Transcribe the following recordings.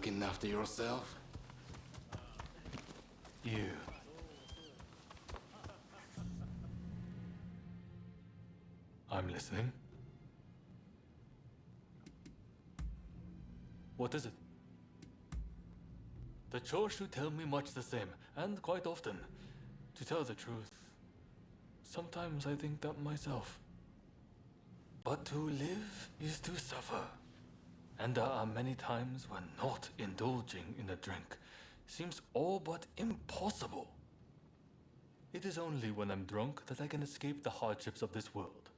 looking after yourself? You. I'm listening. What is it? The Choshu tell me much the same, and quite often. To tell the truth, sometimes I think that myself. But to live is to suffer. And there are many times when not indulging in a drink seems all but impossible. It is only when I'm drunk that I can escape the hardships of this world.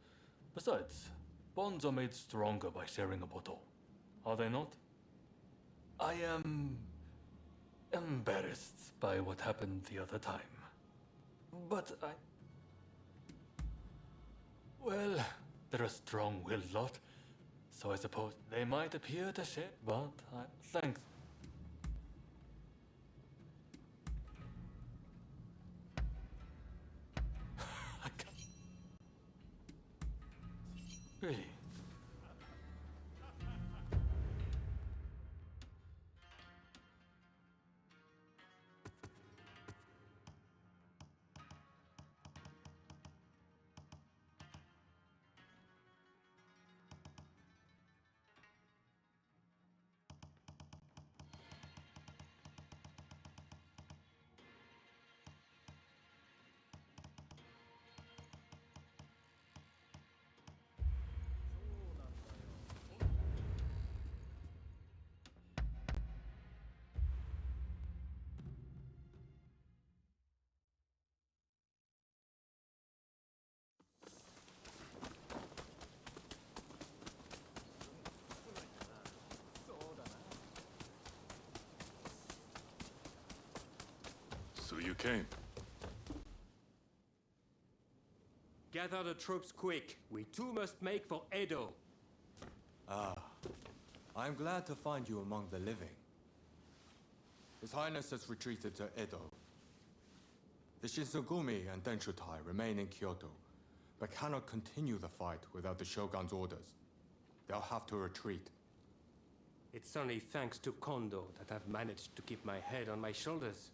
Besides, bonds are made stronger by sharing a bottle. Are they not? I am embarrassed by what happened the other time. But well, they're a strong-willed lot, so I suppose they might appear to share, but thanks. Really? So you came. Gather the troops quick. We too must make for Edo. I'm glad to find you among the living. His Highness has retreated to Edo. The Shinsengumi and Denshutai remain in Kyoto, but cannot continue the fight without the Shogun's orders. They'll have to retreat. It's only thanks to Kondo that I've managed to keep my head on my shoulders.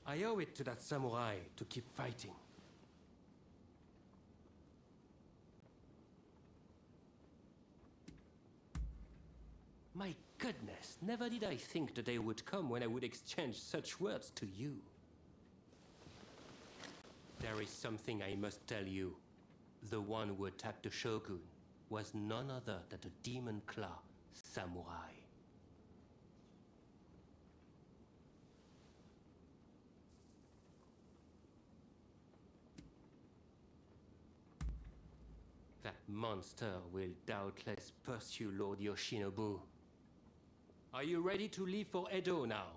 I owe it to that samurai to keep fighting. My goodness, never did I think the day would come when I would exchange such words to you. There is something I must tell you. The one who attacked the Shogun was none other than the Demon Claw samurai. That monster will doubtless pursue Lord Yoshinobu. Are you ready to leave for Edo now?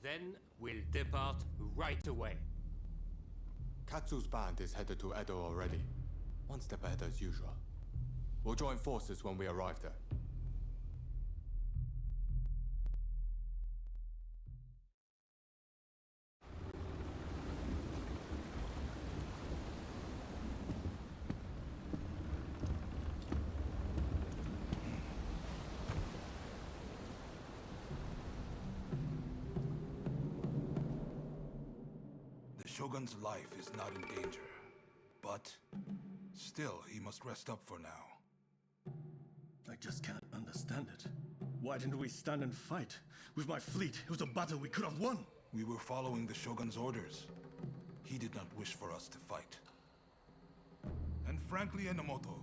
Then we'll depart right away. Katsu's band is headed to Edo already. One step ahead as usual. We'll join forces when we arrive there. The Shogun's life is not in danger, but still, he must rest up for now. I just can't understand it. Why didn't we stand and fight? With my fleet, it was a battle we could have won. We were following the Shogun's orders. He did not wish for us to fight. And frankly, Enomoto,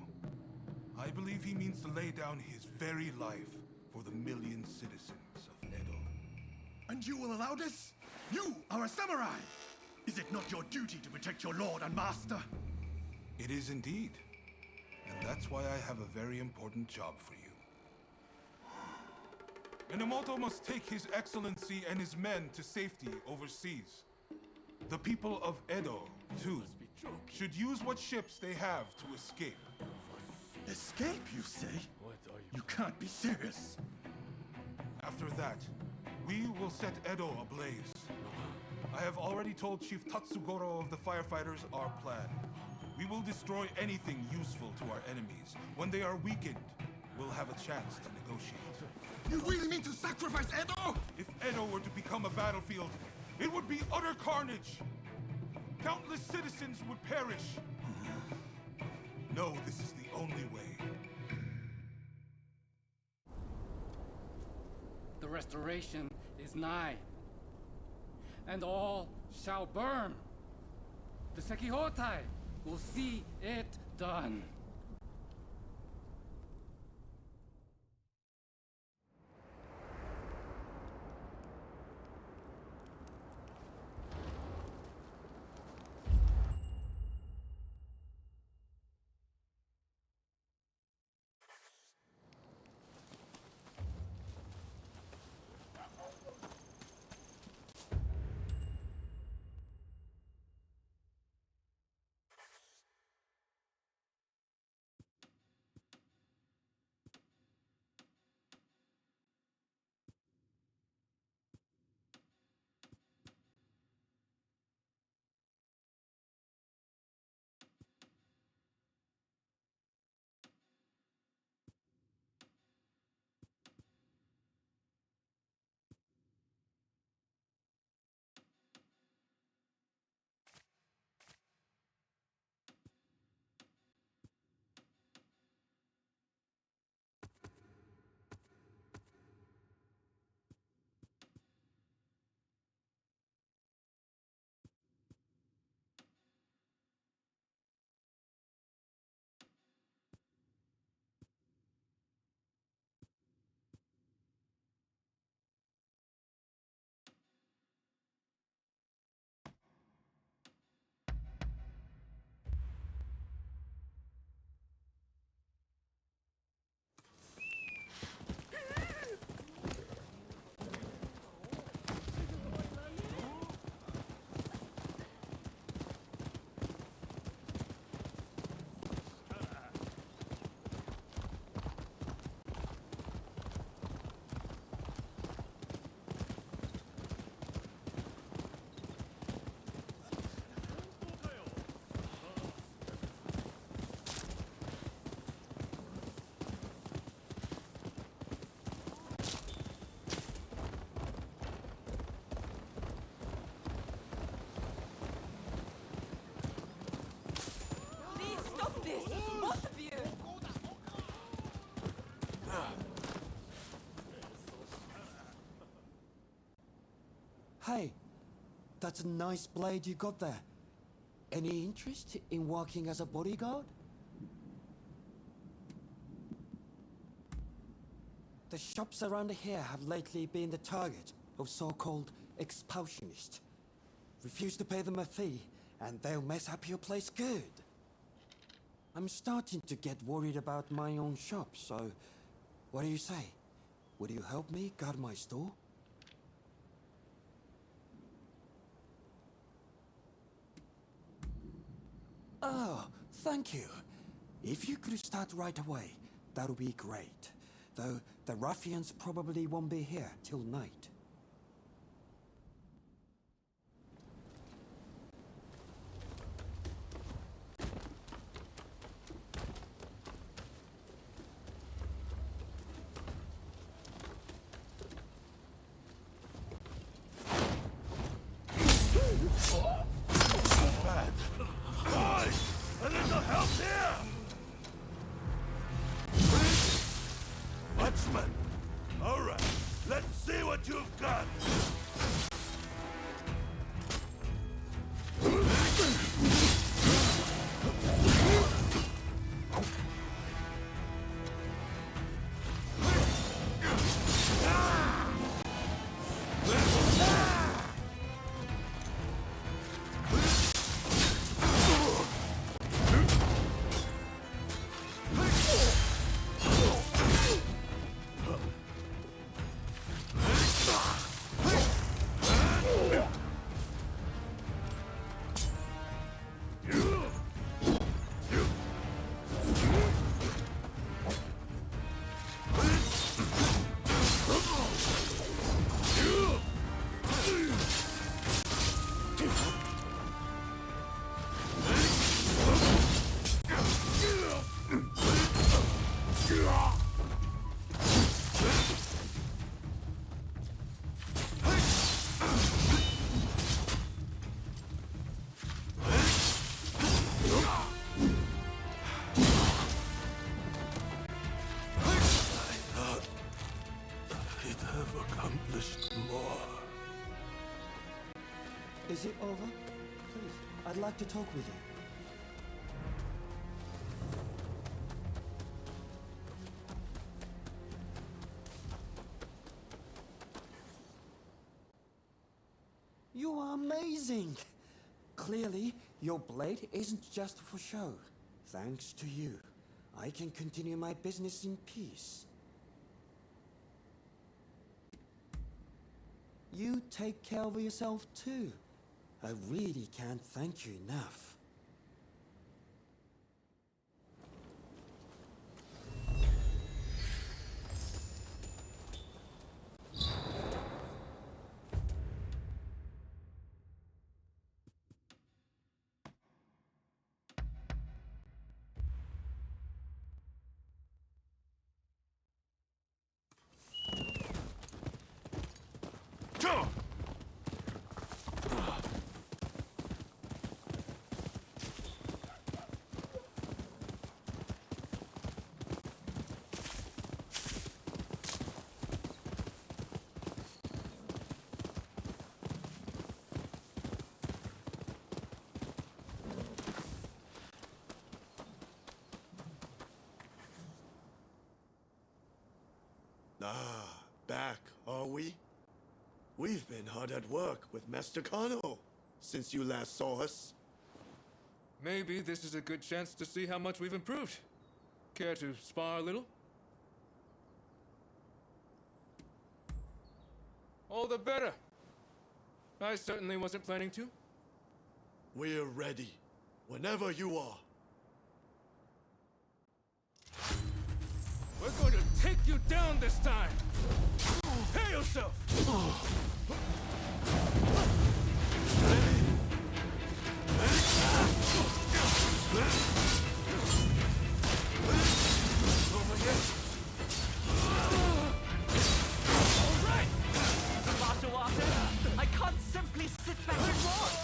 I believe he means to lay down his very life for the million citizens of Edo. And you will allow this? You are a samurai! Is it not your duty to protect your lord and master? It is indeed. And that's why I have a very important job for you. Enomoto must take His Excellency and his men to safety overseas. The people of Edo, too, should use what ships they have to escape. Escape, you say? You can't be serious. After that, we will set Edo ablaze. I have already told Chief Tatsugoro of the firefighters our plan. We will destroy anything useful to our enemies. When they are weakened, we'll have a chance to negotiate. You really mean to sacrifice Edo? If Edo were to become a battlefield, it would be utter carnage. Countless citizens would perish. No, this is the only way. The restoration is nigh, and all shall burn. The Sekihotai will see it done. Hey, that's a nice blade you got there. Any interest in working as a bodyguard? The shops around here have lately been the target of so-called expulsionists. Refuse to pay them a fee, and they'll mess up your place good. I'm starting to get worried about my own shop, so what do you say? Would you help me guard my store? Oh, thank you. If you could start right away, that would be great. Though the ruffians probably won't be here till night. accomplished more. Is it over? Please, I'd like to talk with you. You are amazing! Clearly, your blade isn't just for show. Thanks to you, I can continue my business in peace. You take care of yourself too. I really can't thank you enough. Back, are we? We've been hard at work with Master Kano since you last saw us. Maybe this is a good chance to see how much we've improved. Care to spar a little? All the better. I certainly wasn't planning to. We're ready, whenever you are. We're going to take you down this time! Prepare yourself! Alright! Master Watson, I can't simply sit back and watch!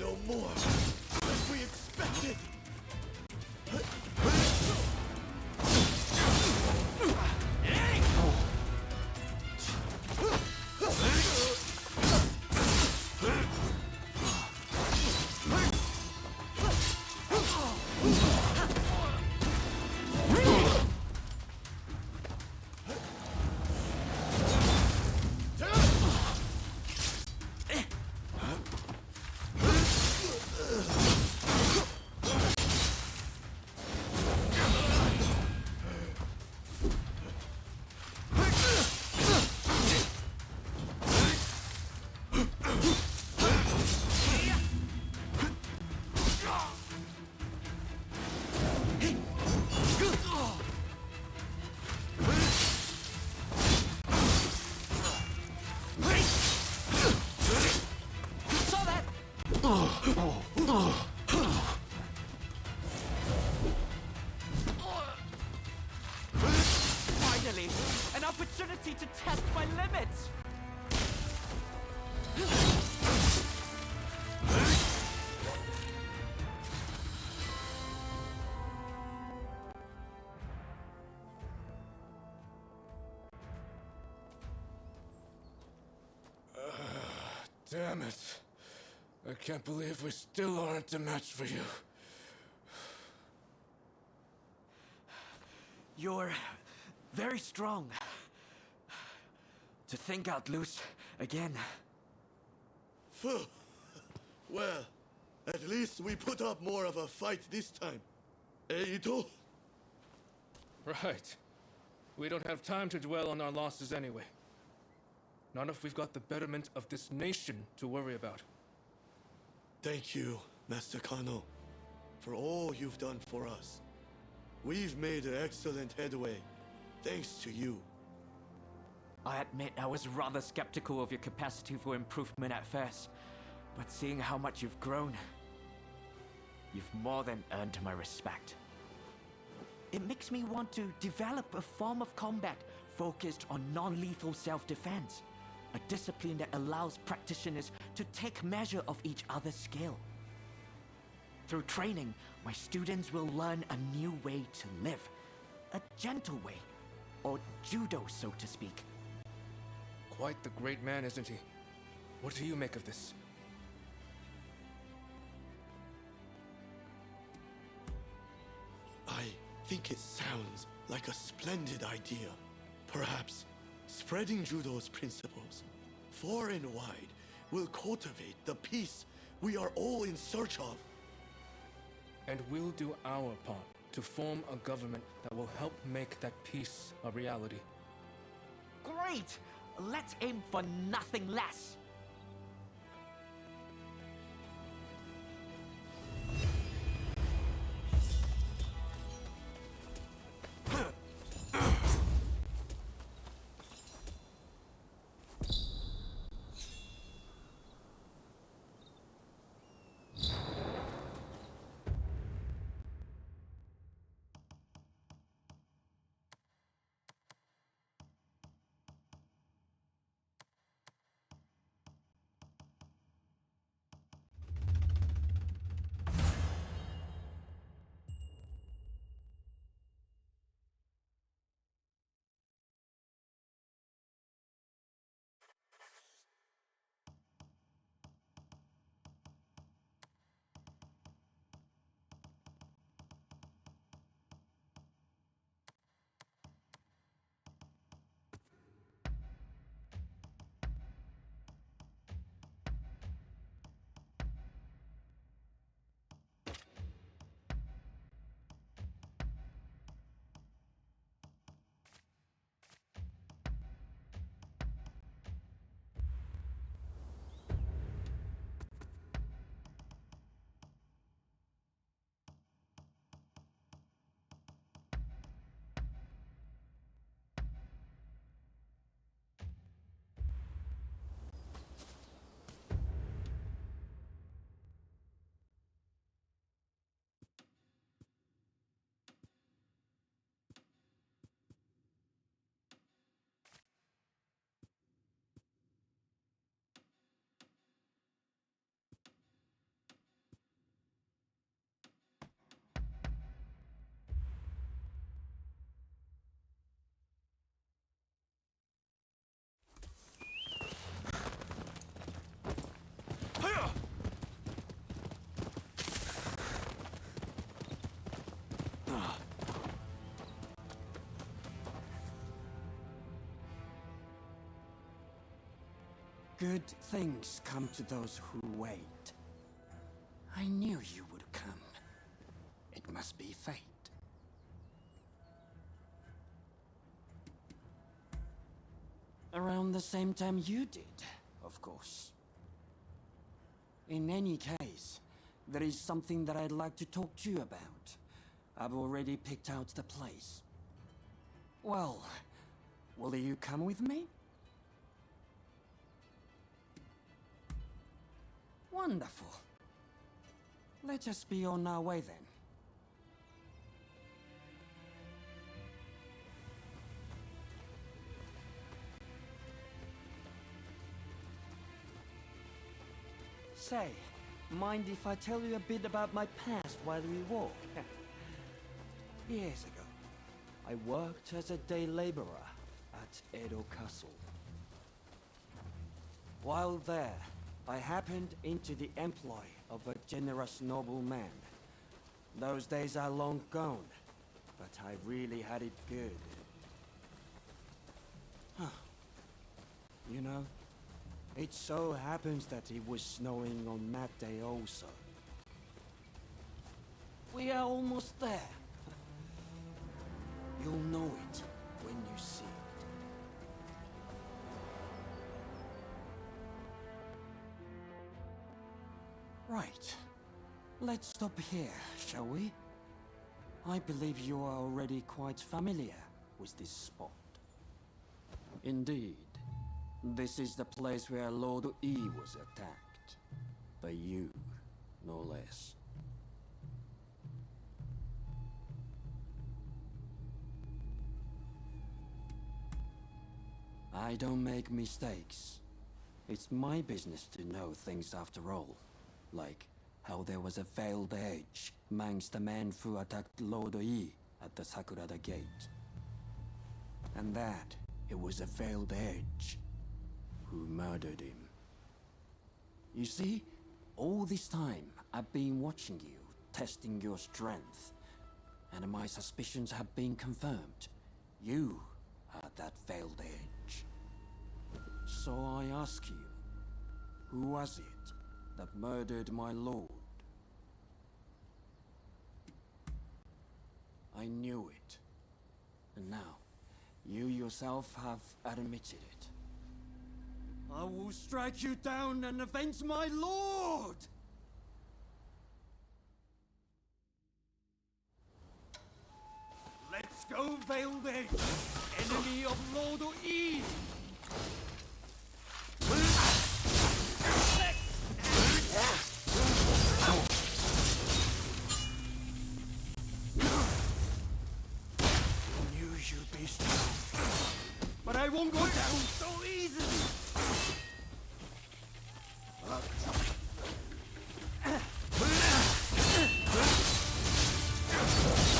No more, as we expected. Finally, an opportunity to test my limits! Damn it. I can't believe we still aren't a match for you. You're very strong. To think I'd lose again. Phew. Well, at least we put up more of a fight this time. Eh, Ito? Right. We don't have time to dwell on our losses anyway. Not if we've got the betterment of this nation to worry about. Thank you, Master Kano, for all you've done for us. We've made excellent headway, thanks to you. I admit I was rather skeptical of your capacity for improvement at first, but seeing how much you've grown, you've more than earned my respect. It makes me want to develop a form of combat focused on non-lethal self-defense, a discipline that allows practitioners to take measure of each other's skill. Through training, my students will learn a new way to live. A gentle way. Or judo, so to speak. Quite the great man, isn't he? What do you make of this? I think it sounds like a splendid idea. Perhaps spreading judo's principles far and wide will cultivate the peace we are all in search of. And we'll do our part to form a government that will help make that peace a reality. Great! Let's aim for nothing less! Good things come to those who wait. I knew you would come. It must be fate. Around the same time you did, of course. In any case, there is something that I'd like to talk to you about. I've already picked out the place. Well, will you come with me? Wonderful. Let us be on our way then. Say, mind if I tell you a bit about my past while we walk? Years ago, I worked as a day laborer at Edo Castle. While there, I happened into the employ of a generous nobleman. Those days are long gone, but I really had it good. You know, it so happens that it was snowing on that day also. We are almost there. You'll know it when you see it. Right. Let's stop here, shall we? I believe you are already quite familiar with this spot. Indeed. This is the place where Lord E was attacked. By you, no less. I don't make mistakes. It's my business to know things after all. Like how there was a veiled edge amongst the men who attacked Lord Yi at the Sakurada Gate. And that it was a veiled edge who murdered him. You see, all this time I've been watching you, testing your strength, and my suspicions have been confirmed. You are that veiled edge. So I ask you, who was it that murdered my lord? I knew it. And now, you yourself have admitted it. I will strike you down and avenge my lord! Let's go, Veiled Edge, enemy of Lord Yi! Knew you'd be strong, but I won't go down so easily!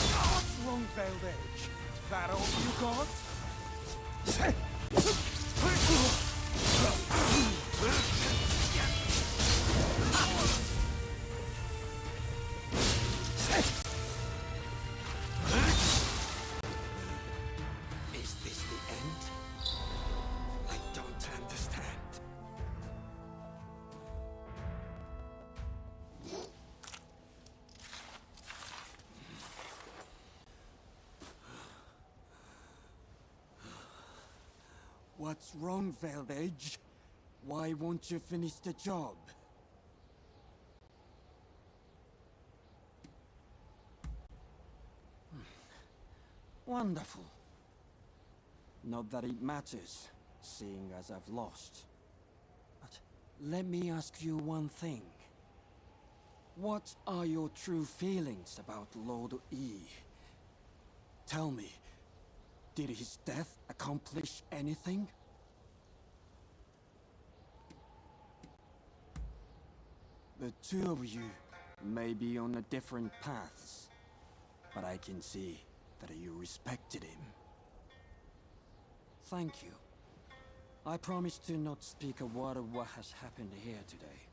What's wrong, Veiled Edge? That all you got? Is this the end? I don't understand. What's wrong, Veiled Edge? Why won't you finish the job? Wonderful. Not that it matters, seeing as I've lost. But let me ask you one thing. What are your true feelings about Lord Yi? Tell me, did his death accomplish anything? The two of you may be on a different paths, but I can see that you respected him. Thank you. I promise to not speak a word of what has happened here today.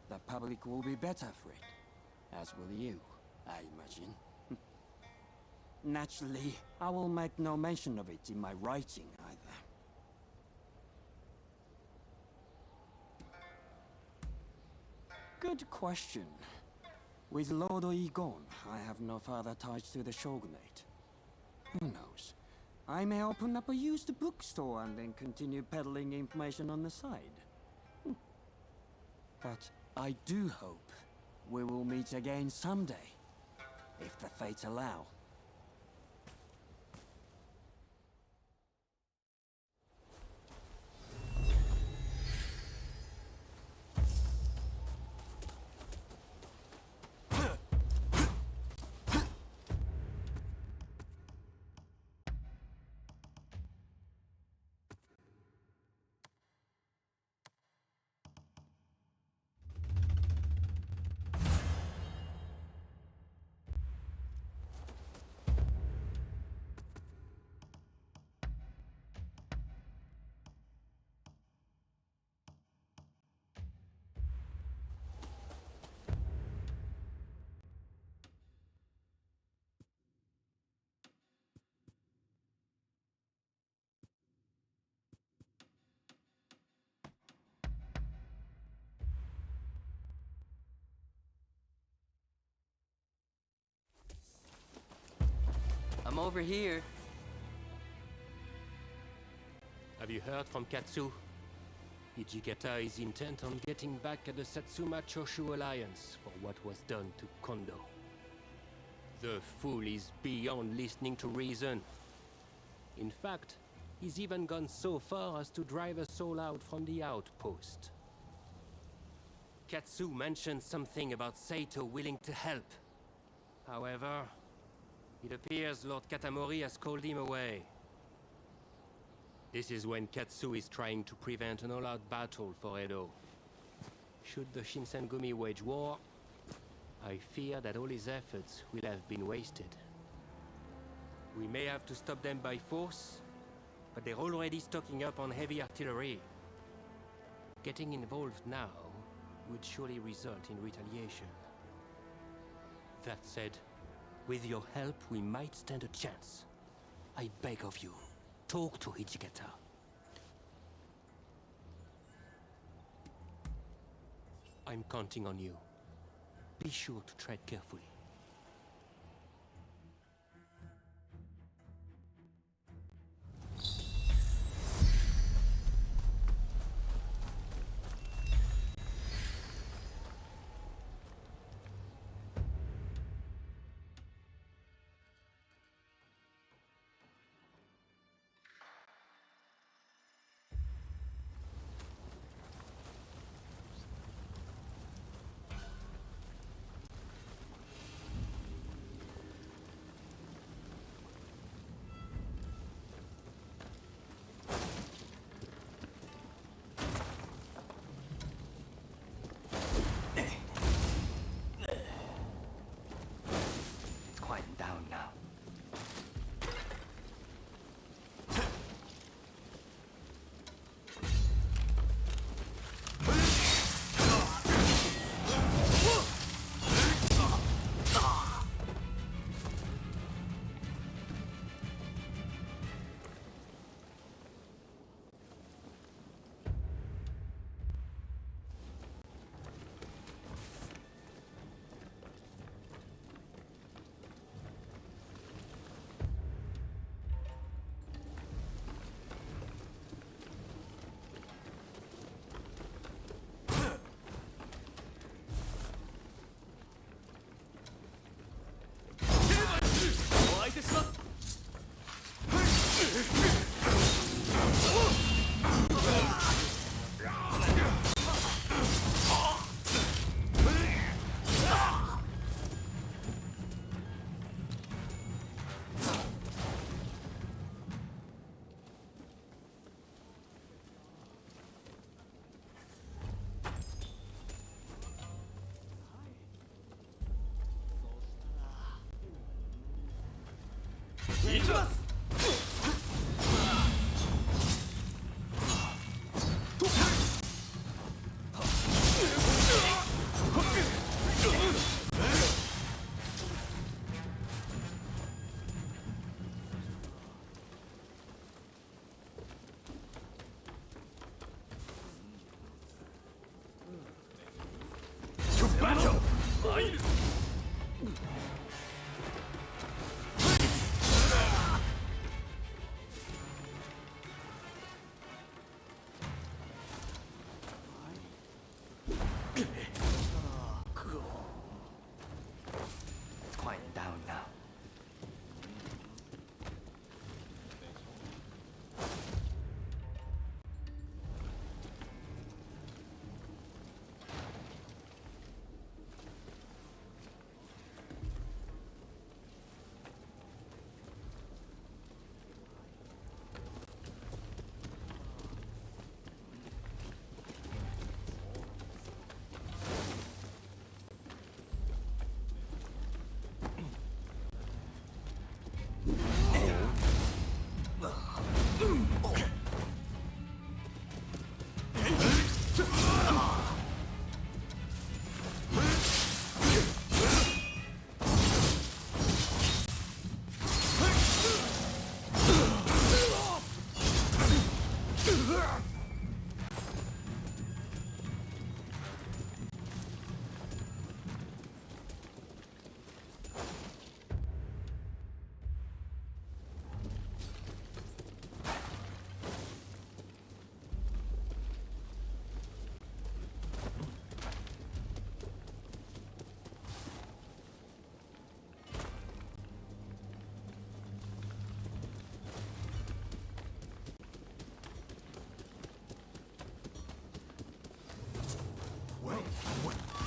The public will be better for it, as will you, I imagine. Naturally, I will make no mention of it in my writing either. Good question. With Lord Yi gone, I have no further ties to the Shogunate. Who knows? I may open up a used bookstore and then continue peddling information on the side. But I do hope we will meet again someday, if the fates allow. I'm over here. Have you heard from Katsu? Hijikata is intent on getting back at the Satsuma Choshu Alliance for what was done to Kondo. The fool is beyond listening to reason. In fact, he's even gone so far as to drive us all out from the outpost. Katsu mentioned something about Saito willing to help. However, it appears Lord Katamori has called him away. This is when Katsu is trying to prevent an all-out battle for Edo. Should the Shinsengumi wage war, I fear that all his efforts will have been wasted. We may have to stop them by force, but they're already stocking up on heavy artillery. Getting involved now would surely result in retaliation. That said, with your help, we might stand a chance. I beg of you, talk to Hijikata. I'm counting on you. Be sure to tread carefully.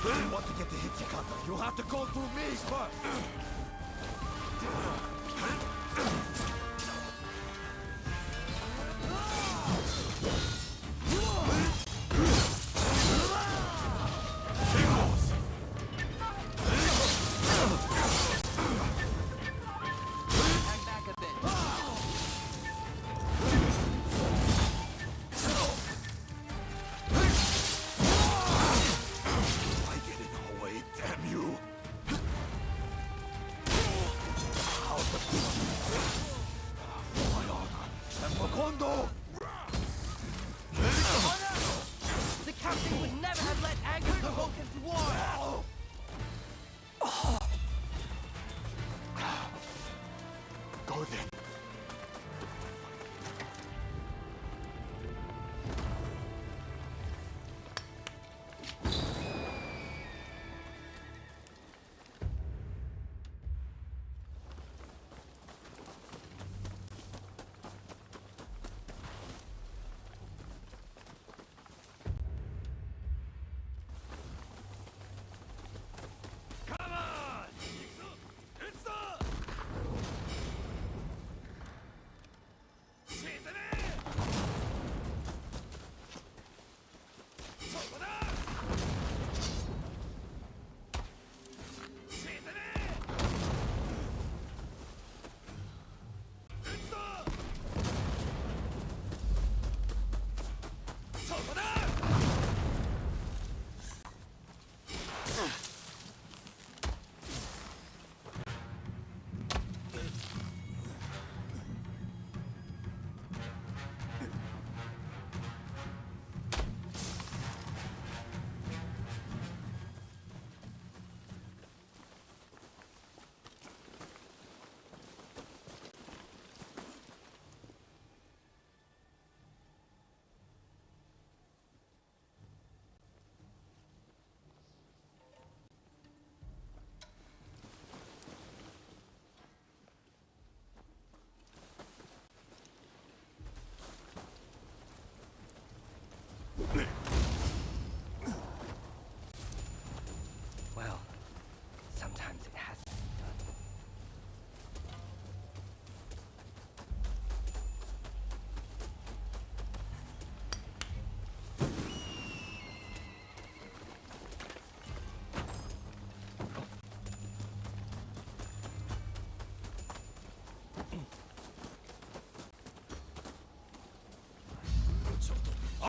If you want to get to Hijikata, you'll have to go through me first! Well, sometimes it has to be done.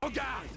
Oh God!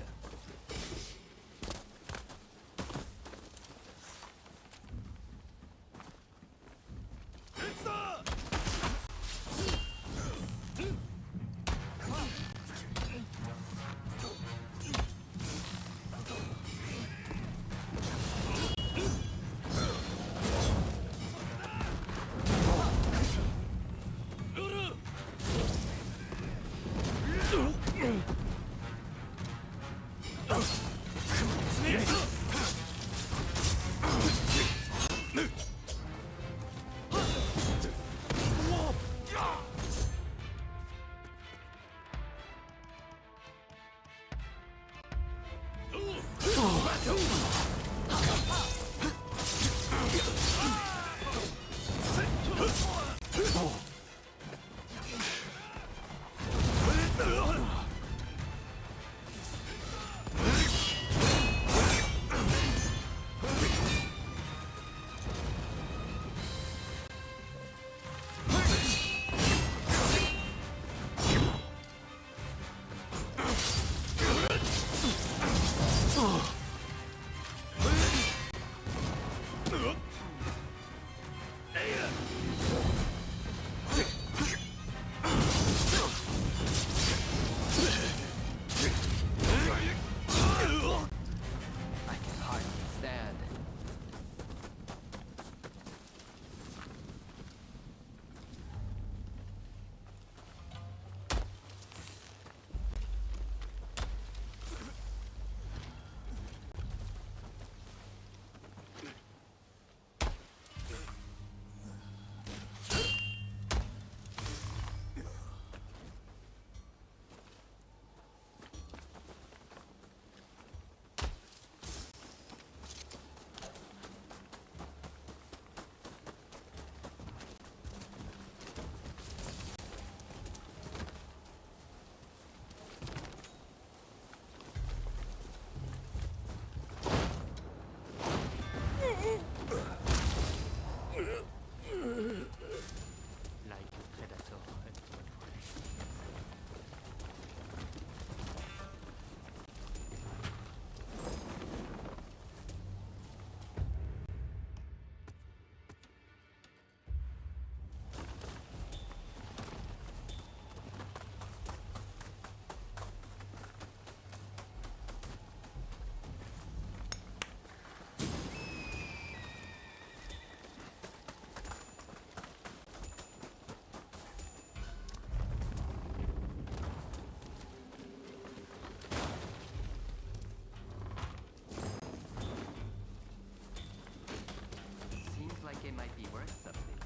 It might be worth something.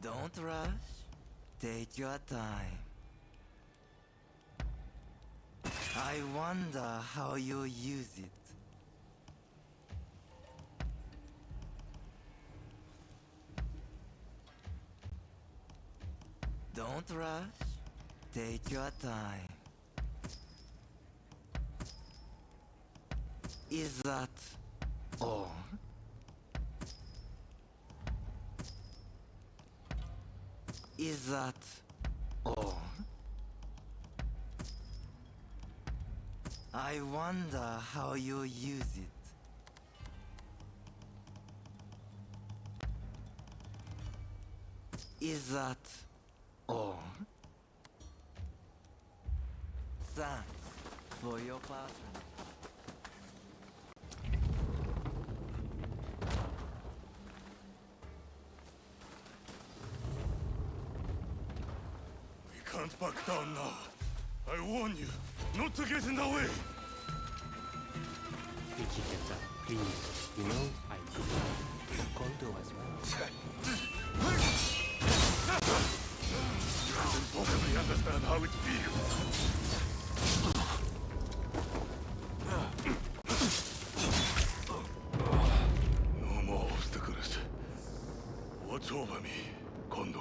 Don't rush. Take your time. I wonder how you'll use it. Don't rush. Take your time. Is that all? Is that all? I wonder how you'll use it. Is that all? Thanks for your classroom. Can't back down now. I warn you, not to get in the way. Vegeta, please. You know, I could love Kondo as well. You don't totally understand how it feels. over me, Kondo.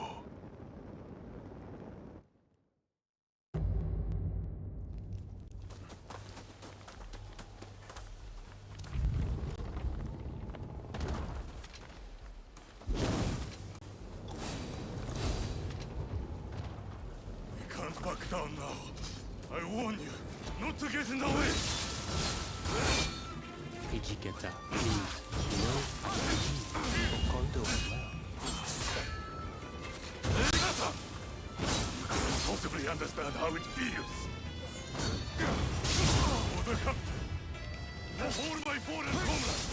We can't back down now. I warn you, not to get in the way! Hijikata, please, you know, I believe for Kondo as well. You can't possibly understand how it feels. For the captain, for all my foreign comrades.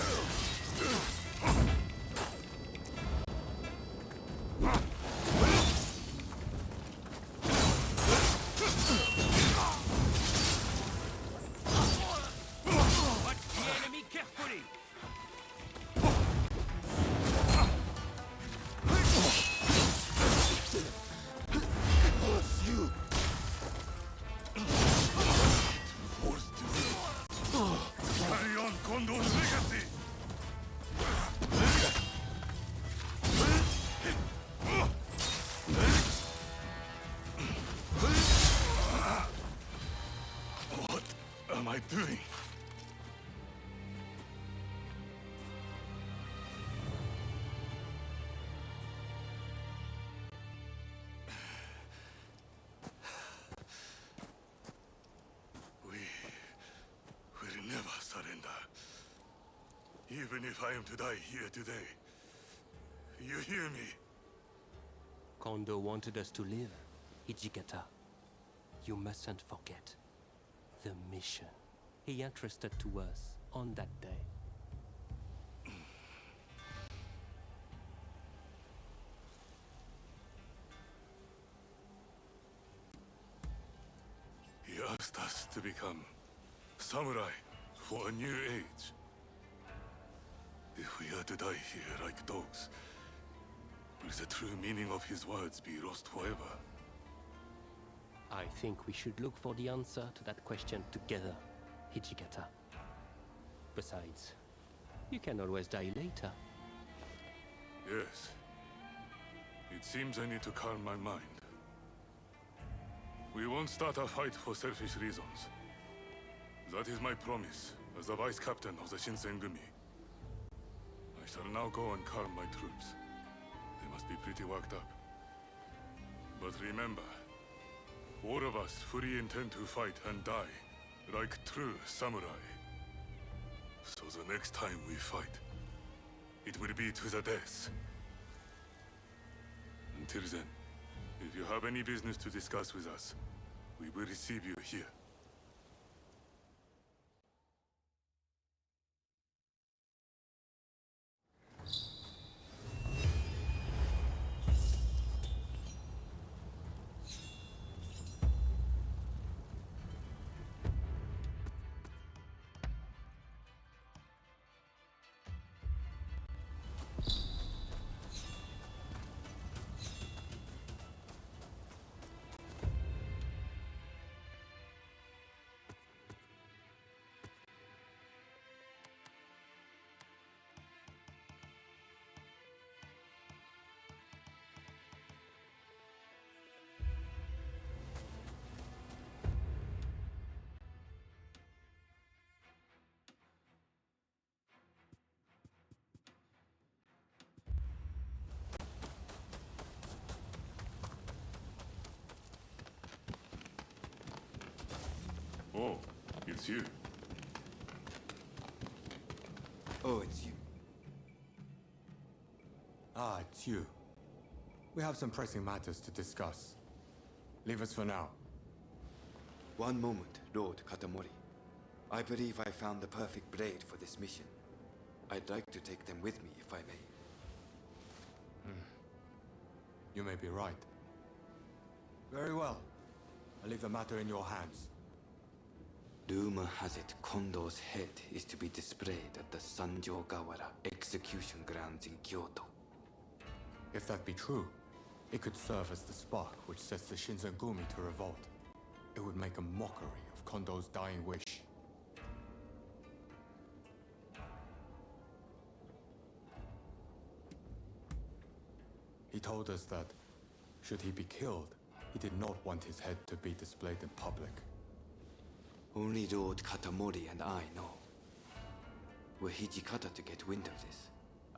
What am I doing? We will never surrender. Even if I am to die here today. You hear me? Kondo wanted us to live, Hijikata. You mustn't forget the mission he entrusted to us on that day. He asked us to become samurai for a new age. If we are to die here like dogs, will the true meaning of his words be lost forever? I think we should look for the answer to that question together, Hijikata. Besides, you can always die later. Yes. It seems I need to calm my mind. We won't start a fight for selfish reasons. That is my promise as the vice captain of the Shinsengumi. I shall now go and calm my troops. They must be pretty worked up. But remember, all of us fully intend to fight and die like true samurai. So the next time we fight, it will be to the death. Until then, if you have any business to discuss with us, we will receive you here. Oh, it's you. Oh, it's you. Ah, it's you. We have some pressing matters to discuss. Leave us for now. One moment, Lord Katamori. I believe I found the perfect blade for this mission. I'd like to take them with me, if I may. You may be right. Very well. I leave the matter in your hands. Rumor has it Kondo's head is to be displayed at the Sanjogawara execution grounds in Kyoto. If that be true, it could serve as the spark which sets the Shinsengumi to revolt. It would make a mockery of Kondo's dying wish. He told us that, should he be killed, he did not want his head to be displayed in public. Only Lord Katamori and I know. Were Hijikata to get wind of this,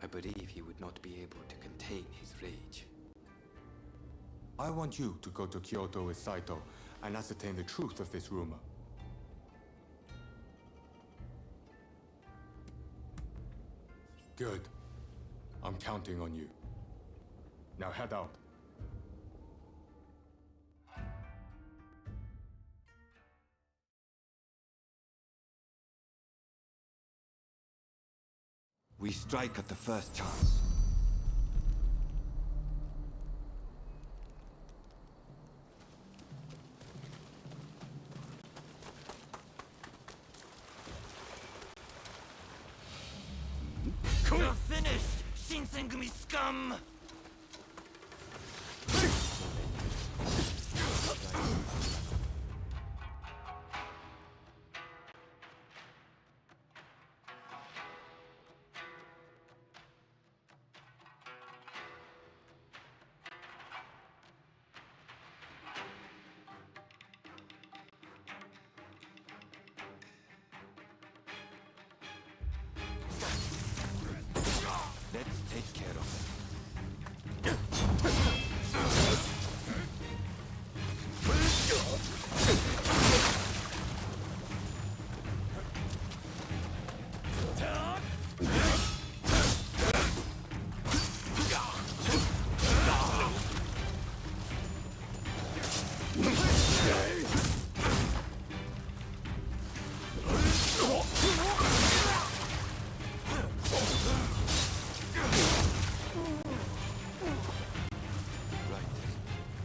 I believe he would not be able to contain his rage. I want you to go to Kyoto with Saito and ascertain the truth of this rumor. Good. I'm counting on you. Now head out. We strike at the first chance. You're finished, Shinsengumi scum! Let's take care of it.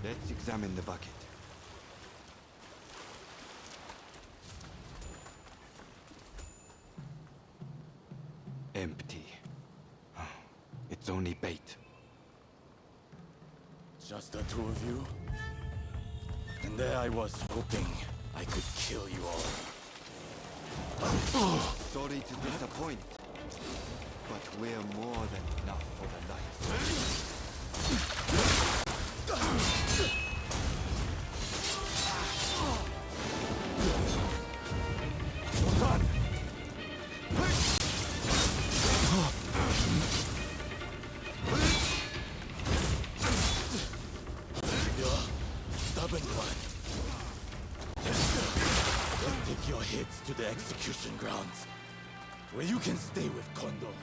Let's examine the bucket. Empty. It's only bait. Just the two of you? And there I was hoping I could kill you all. Sorry to disappoint, but we're more than enough for the night. You're stubborn one. Let's take your heads to the execution grounds, where you can stay with Kondo.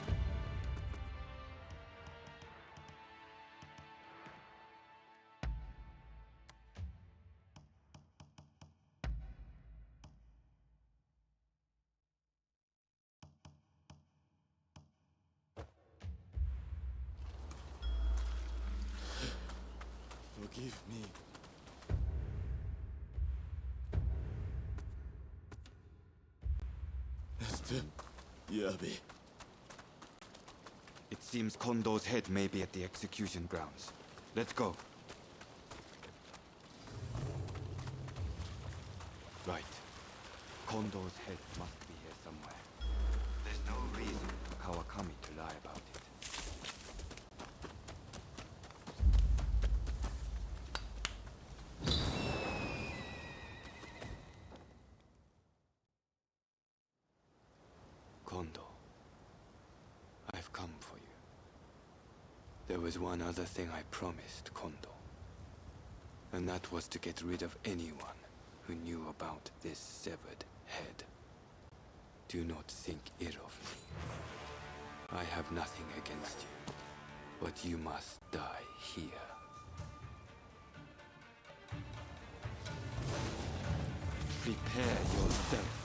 Forgive me. Mr. Yabe. It seems Kondo's head may be at the execution grounds. Let's go. Right. Kondo's head must be here somewhere. There's no reason for Kawakami to lie about it. Kondo, I've come for you. There was one other thing I promised Kondo, and that was to get rid of anyone who knew about this severed head. Do not think ill of me. I have nothing against you, but you must die here. Prepare yourself.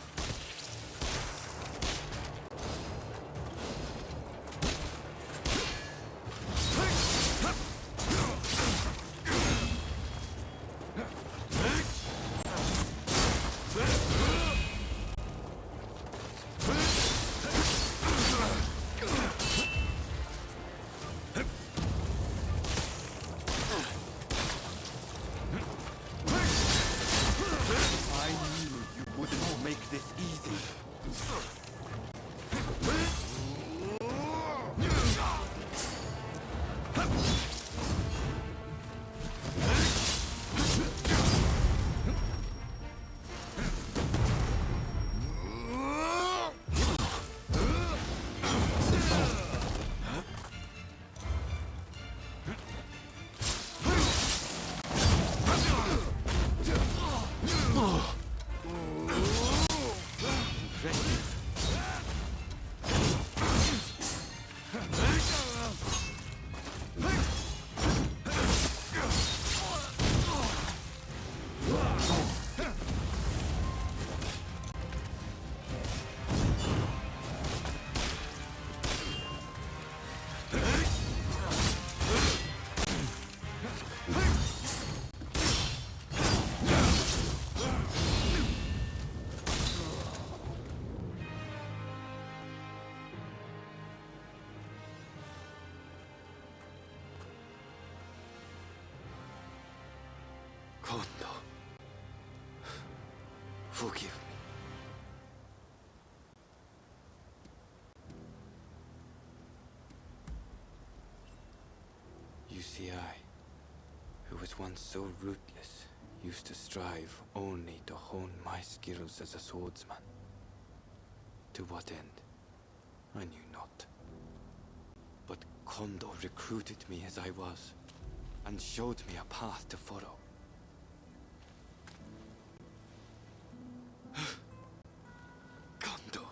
Kondo. Forgive me. You see, I, who was once so ruthless, used to strive only to hone my skills as a swordsman. To what end? I knew not. But Kondo recruited me as I was, and showed me a path to follow. Kondo,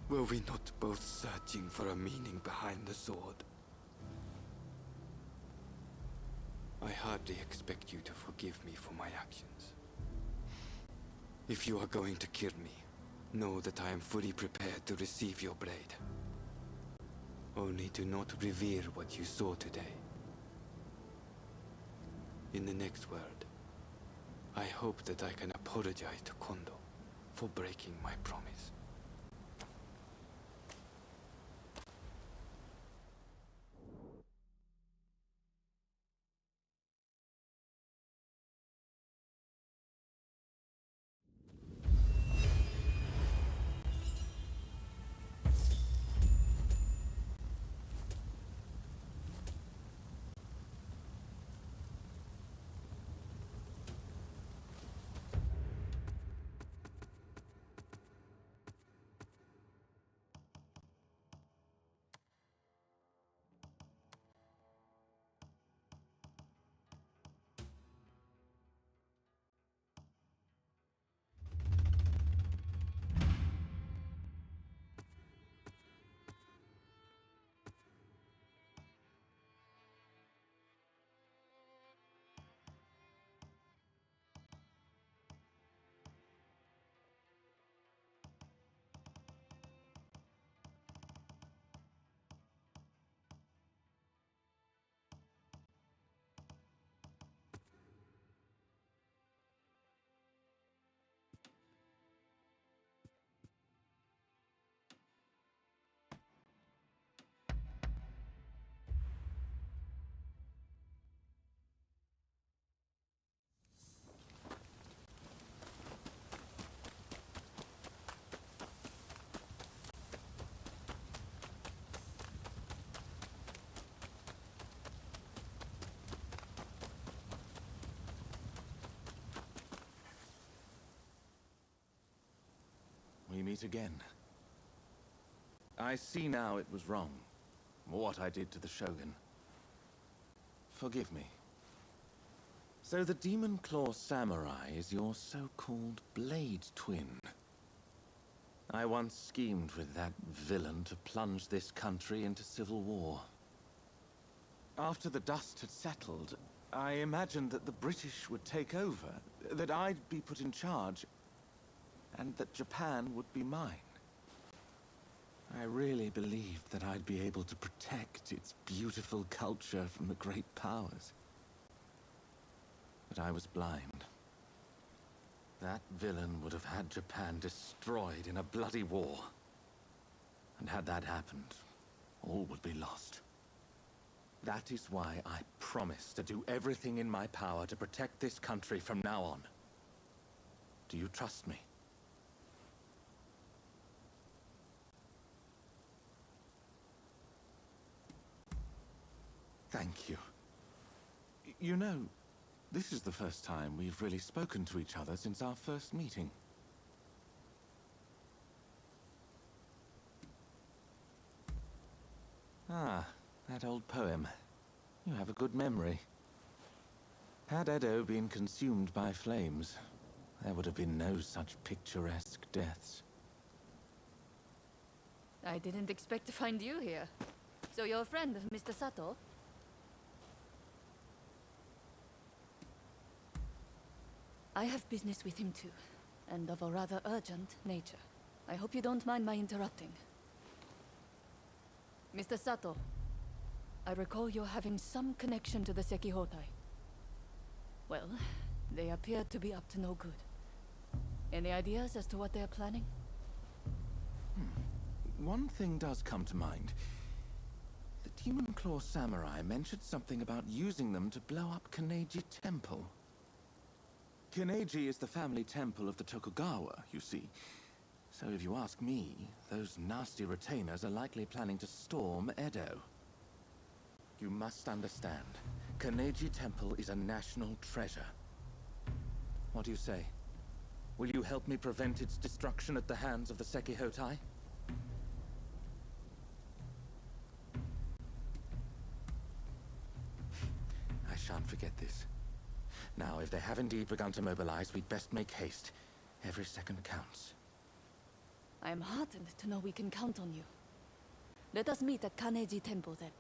were we not both searching for a meaning behind the sword? I hardly expect you to forgive me for my actions. If you are going to kill me, know that I am fully prepared to receive your blade. Only do not reveal what you saw today. In the next world, I hope that I can apologize to Kondo for breaking my promise. We meet again. I see now it was wrong, what I did to the Shogun. Forgive me. So the Demon Claw Samurai is your so-called blade twin. I once schemed with that villain to plunge this country into civil war. After the dust had settled, I imagined that the British would take over, that I'd be put in charge, and that Japan would be mine. I really believed that I'd be able to protect its beautiful culture from the great powers. But I was blind. That villain would have had Japan destroyed in a bloody war. And had that happened, all would be lost. That is why I promise to do everything in my power to protect this country from now on. Do you trust me? Thank you. You know, this is the first time we've really spoken to each other since our first meeting. Ah, that old poem. You have a good memory. Had Edo been consumed by flames, there would have been no such picturesque deaths. I didn't expect to find you here. So you're a friend of Mr. Sato? I have business with him too, and of a rather urgent nature. I hope you don't mind my interrupting. Mr. Sato, I recall you're having some connection to the Sekihotai. Well, they appear to be up to no good. Any ideas as to what they're planning? One thing does come to mind. The Demon Claw Samurai mentioned something about using them to blow up Kaneji Temple. Kaneji is the family temple of the Tokugawa, you see. So if you ask me, those nasty retainers are likely planning to storm Edo. You must understand, Kaneji Temple is a national treasure. What do you say? Will you help me prevent its destruction at the hands of the Sekihotai? I shan't forget this. Now, if they have indeed begun to mobilize, we'd best make haste. Every second counts. I am heartened to know we can count on you. Let us meet at Kaneji Temple then.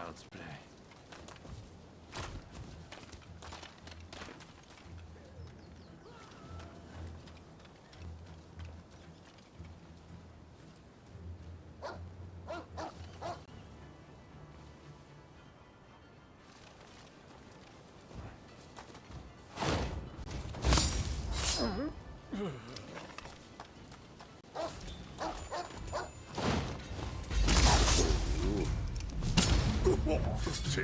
child's play. Sí.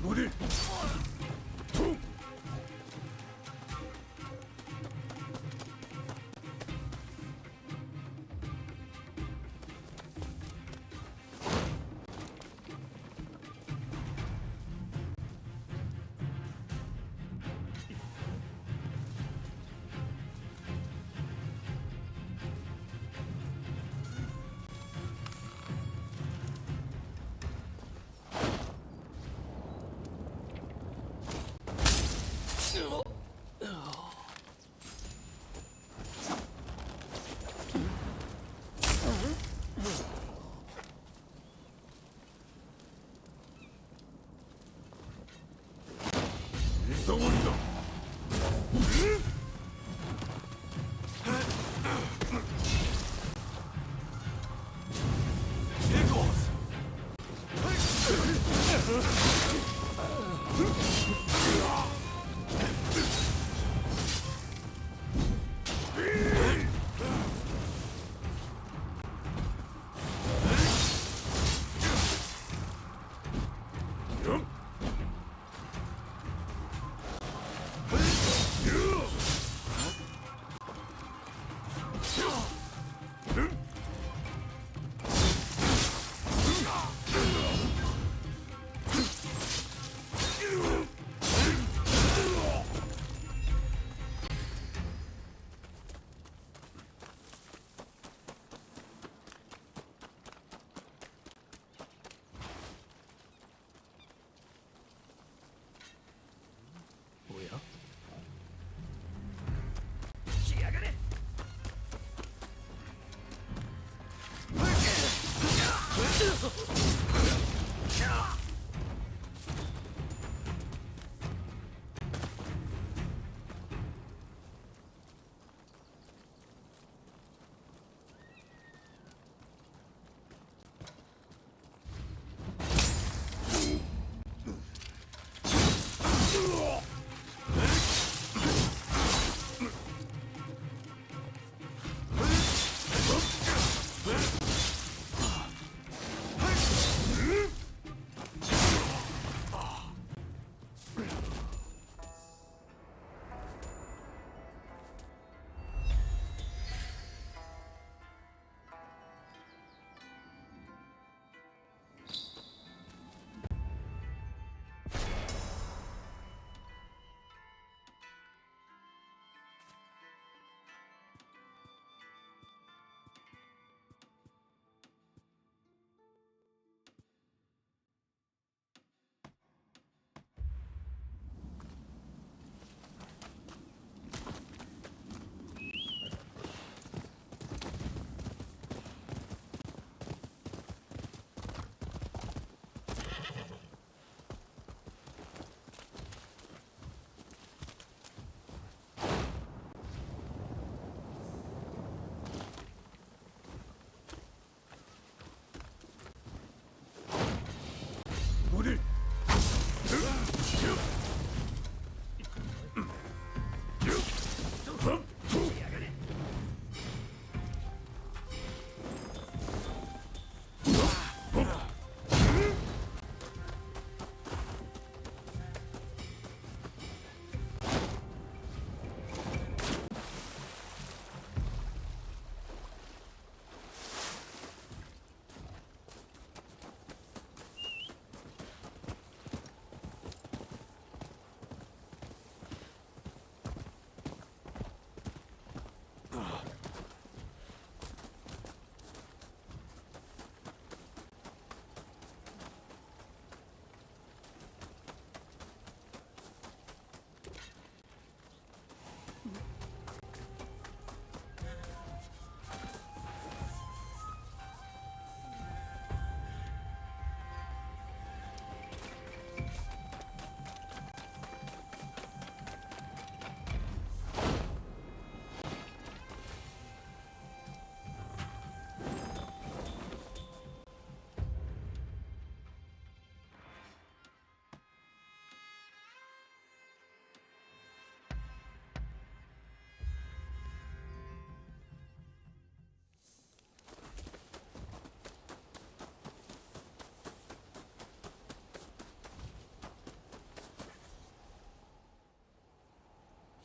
Ronin! Two!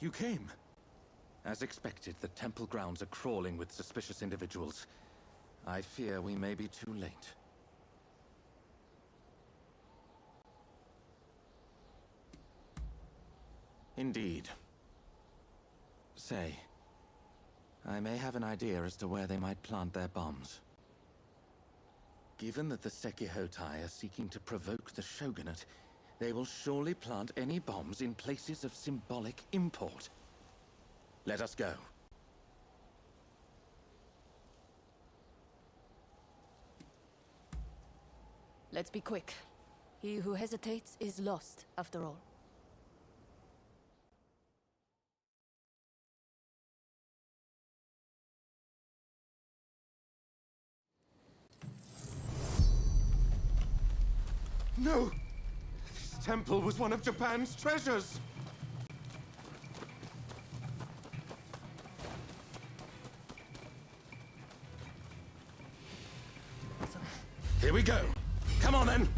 You came. As expected, the temple grounds are crawling with suspicious individuals. I fear we may be too late. Indeed. Say, I may have an idea as to where they might plant their bombs. Given that the Sekihotai are seeking to provoke the shogunate, they will surely plant any bombs in places of symbolic import. Let us go. Let's be quick. He who hesitates is lost, after all. No! This temple was one of Japan's treasures! Here we go. Come on, then.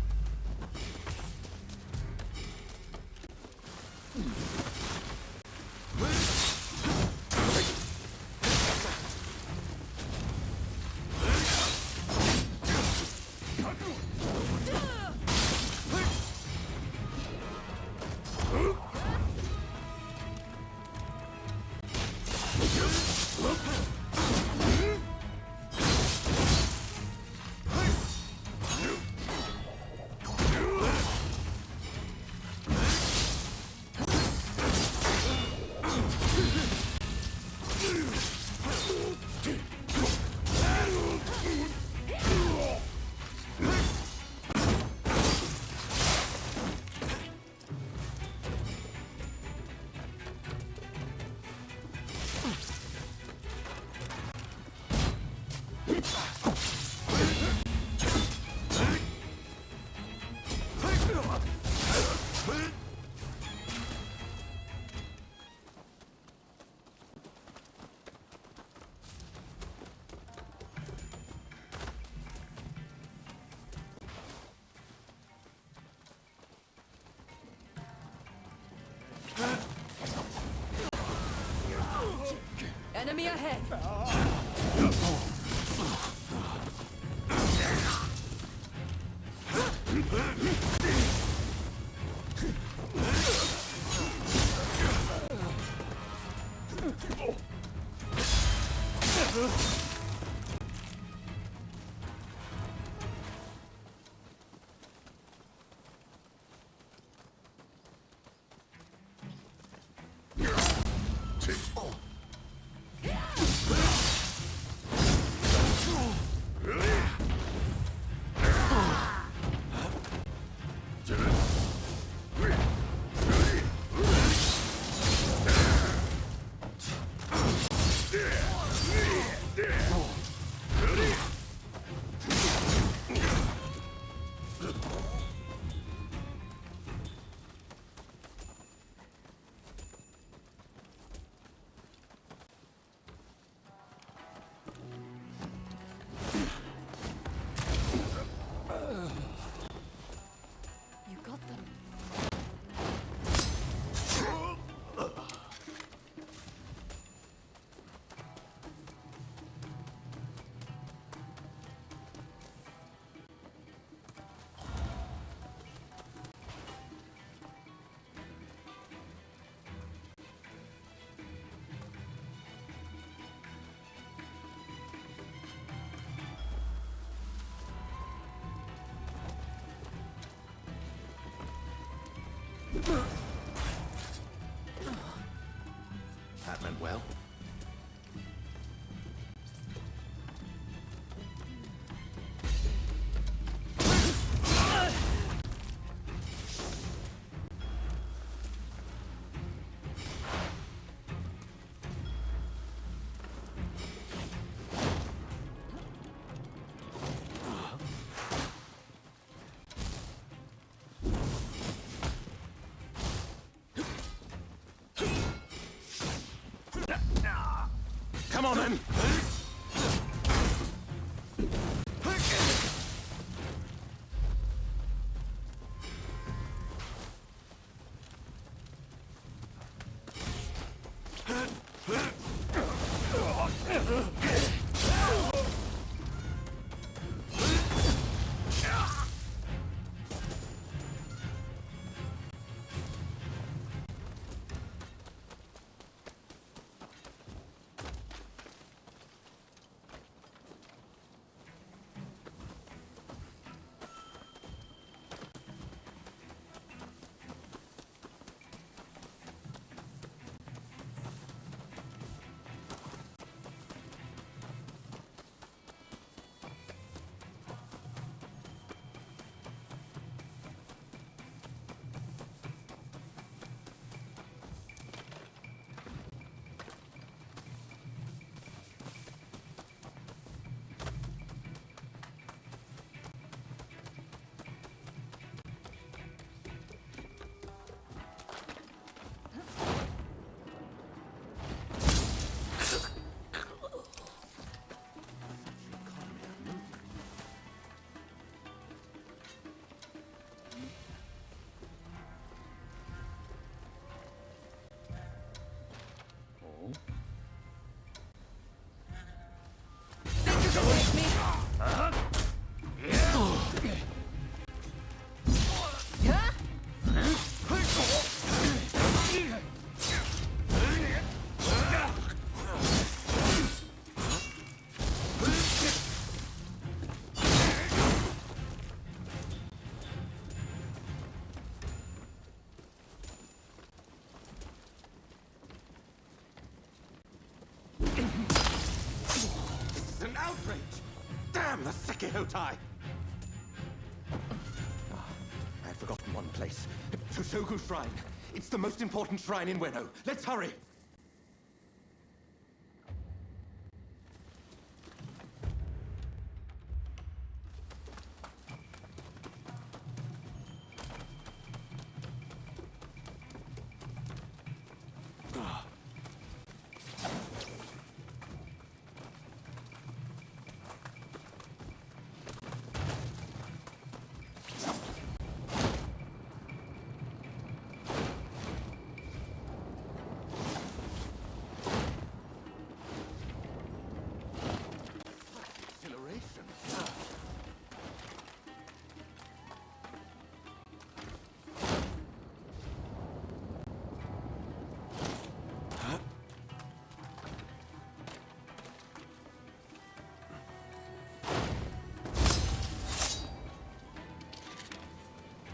Enemy ahead! That went well. Come on, then! rage. Damn the Sekihotai! I had forgotten one place. Toshogu Shrine. It's the most important shrine in Ueno. Let's hurry!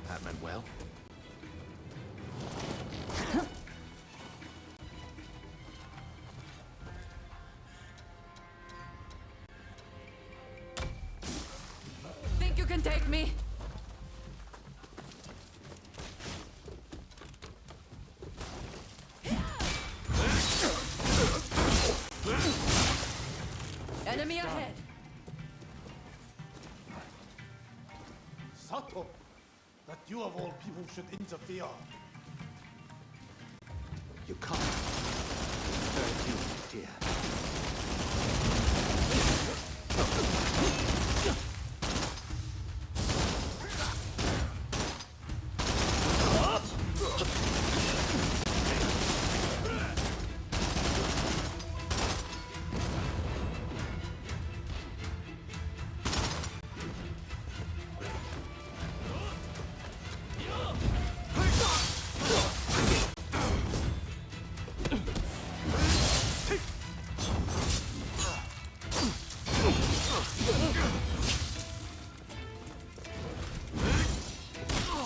That went well. Think you can take me? Enemy ahead. Sato! That you of all people should interfere. You can't. There are humans here.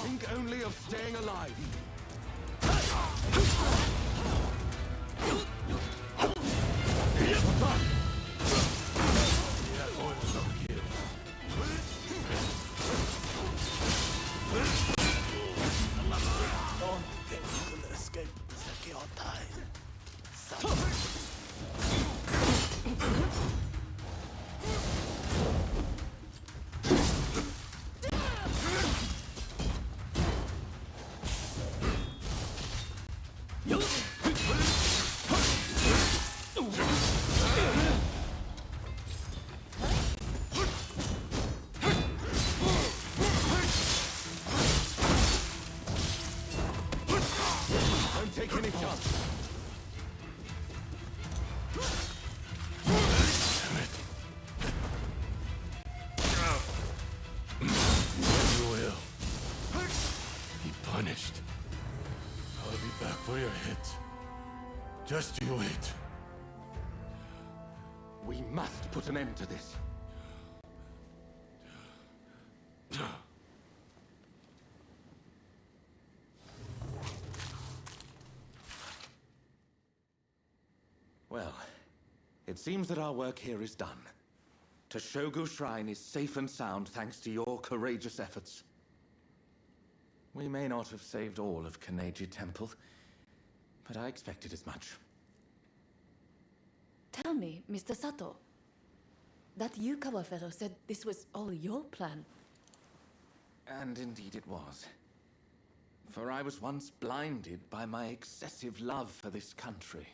Think only of staying alive. Don't think you will escape the Sekihotai. Don't take any chance. You will be punished. I'll be back for your hits. Just you wait. We must put an end to this. Well, it seems that our work here is done. Toshogu Shrine is safe and sound thanks to your courageous efforts. We may not have saved all of Kaneji Temple, but I expected as much. Tell me, Mr. Sato. That Yukawa fellow said this was all your plan. And indeed it was. For I was once blinded by my excessive love for this country.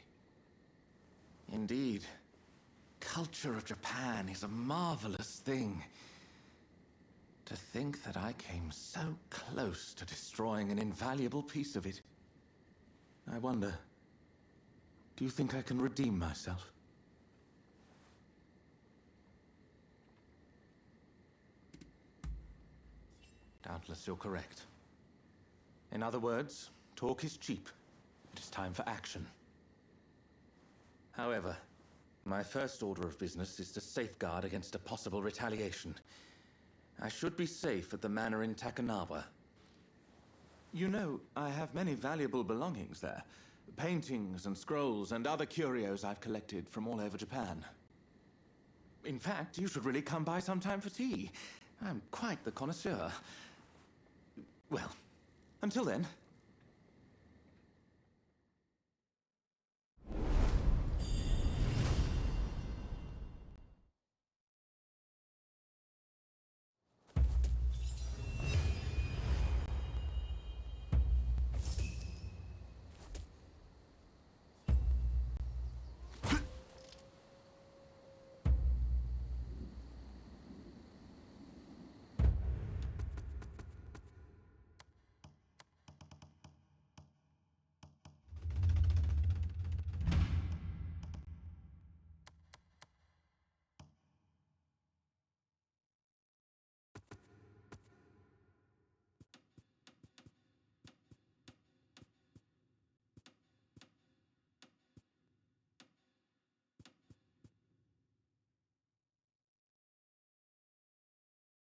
Indeed, culture of Japan is a marvelous thing. To think that I came so close to destroying an invaluable piece of it. I wonder, do you think I can redeem myself? Doubtless you're correct. In other words, talk is cheap. It is time for action. However, my first order of business is to safeguard against a possible retaliation. I should be safe at the manor in Takanawa. You know, I have many valuable belongings there. Paintings and scrolls and other curios I've collected from all over Japan. In fact, you should really come by sometime for tea. I'm quite the connoisseur. Well, until then,